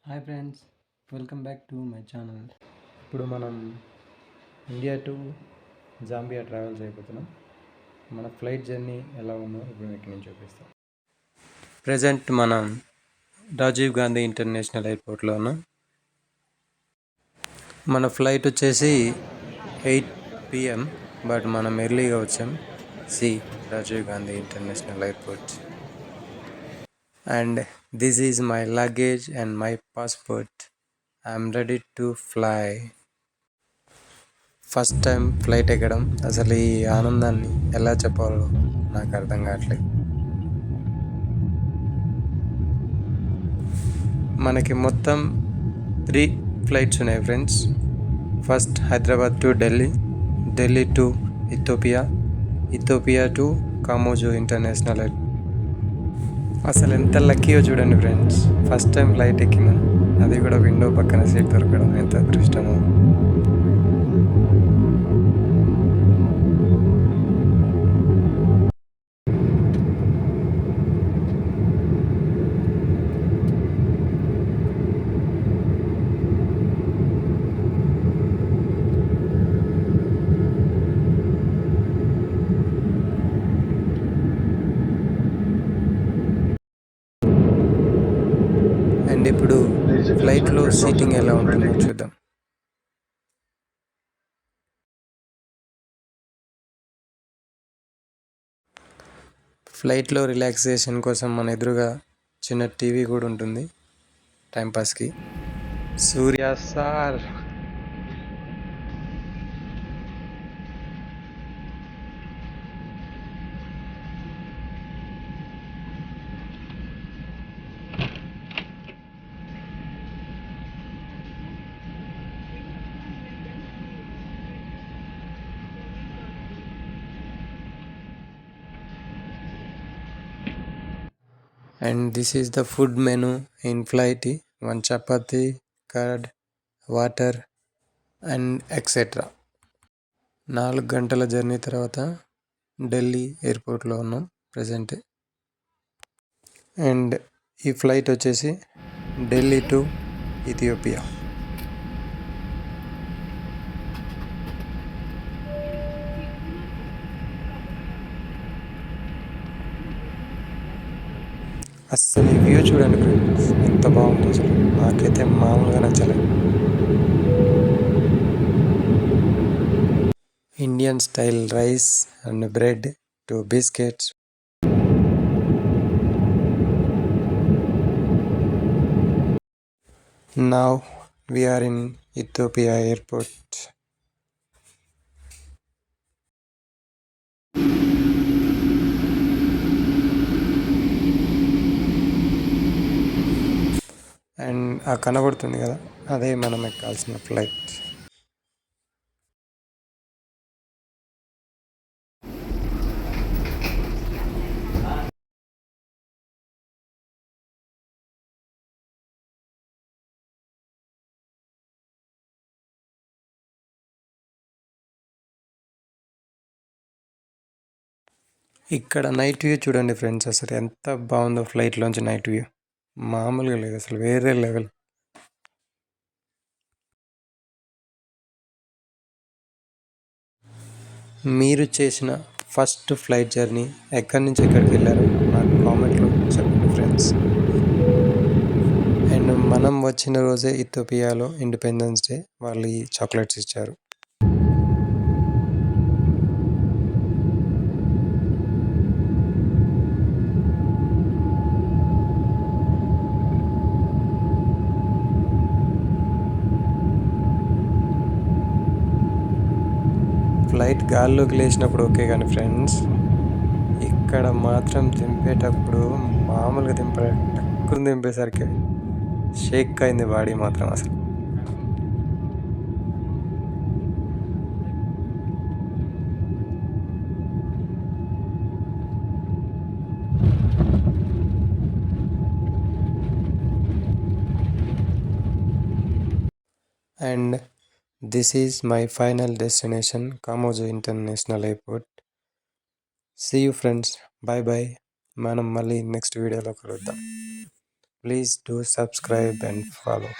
Hi friends, welcome back to my channel. ఇప్పుడు మనం India to Zambia travel చేయబోతున్నాం. మన ఫ్లైట్ జర్నీ ఎలా ఉందో ఇప్పుడు మీకు నేను చూపిస్తాను. ప్రజెంట్ మనం రాజీవ్ గాంధీ ఇంటర్నేషనల్ ఎయిర్పోర్ట్లో ఉన్నాం. మన ఫ్లైట్ వచ్చేసి 8 PM, బట్ మనం ఎర్లీగా వచ్చాం. Rajiv Gandhi international airport. And this is my luggage and my passport. I'm ready to fly. First time flight ఎక్కడం, అసలు ఈ ఆనందాన్ని ఎలా చెప్పాలో నాకు అర్థం కావట్లేదు. మనకి మొత్తం 3 ఫ్లైట్స్ ఉన్నాయి friends. First Hyderabad to Delhi, Delhi to Ethiopia, Ethiopia to Kamuzu international airport. అసలు ఎంత లక్కీయో చూడండి ఫ్రెండ్స్, ఫస్ట్ టైం ఫ్లైట్ ఎక్కిన, అది కూడా విండో పక్కన సీట్ దొరకడం ఎంత అదృష్టమో. అండ్ ఇప్పుడు ఫ్లైట్లో సీటింగ్ ఎలా ఉంటుందో చూద్దాం. ఫ్లైట్లో రిలాక్సేషన్ కోసం మన ఎదురుగా చిన్న టీవీ కూడా ఉంటుంది టైంపాస్కి. సూర్య sir, and this is the food menu in flight. 1 chapati, curd, water and etc. 4 గంటల జర్నీ తర్వాత ఢిల్లీ ఎయిర్పోర్ట్లో ఉన్నాం ప్రజెంట్. అండ్ ఈ ఫ్లైట్ వచ్చేసి ఢిల్లీ టు ఇథియోపియా. అస్సలు ఈ వ్యూ చూడండి ఫ్రెండ్స్, ఎంత బాగుందో అసలు. నాకైతే మామూలుగా నచ్చలేదు. Indian style rice and bread to biscuits. Now we are in Ethiopia airport. And ఆ కనబడుతుంది కదా, అదే మనం ఎక్కాల్సిన ఫ్లైట్. ఇక్కడ నైట్ వ్యూ చూడండి ఫ్రెండ్స్, అసలు ఎంత బాగుందో. ఫ్లైట్లోంచి నైట్ వ్యూ మామూలుగా లేదు, అసలు వేరే లెవెల్. మీరు చేసిన ఫస్ట్ ఫ్లైట్ జర్నీ ఎక్కడి నుంచి ఎక్కడికి వెళ్ళారో నాకు కామెంట్లో చెప్పండి ఫ్రెండ్స్. అండ్ మనం వచ్చిన రోజే ఇథియోపియాలో ఇండిపెండెన్స్ డే, వాళ్ళు ఈ చాక్లెట్స్ ఇచ్చారు. ఫ్లైట్ గాల్లోకి లేచినప్పుడు ఓకే, కానీ ఫ్రెండ్స్ ఇక్కడ మాత్రం దింపేటప్పుడు మామూలుగా టక్కుని దింపేసరికి షేక్ అయింది బాడీ మాత్రం అసలు. And this is my final destination, Kamojo International Airport. See you friends, bye bye. మనం మళ్ళీ నెక్స్ట్ వీడియోలో కలుద్దాం. Please do subscribe and follow.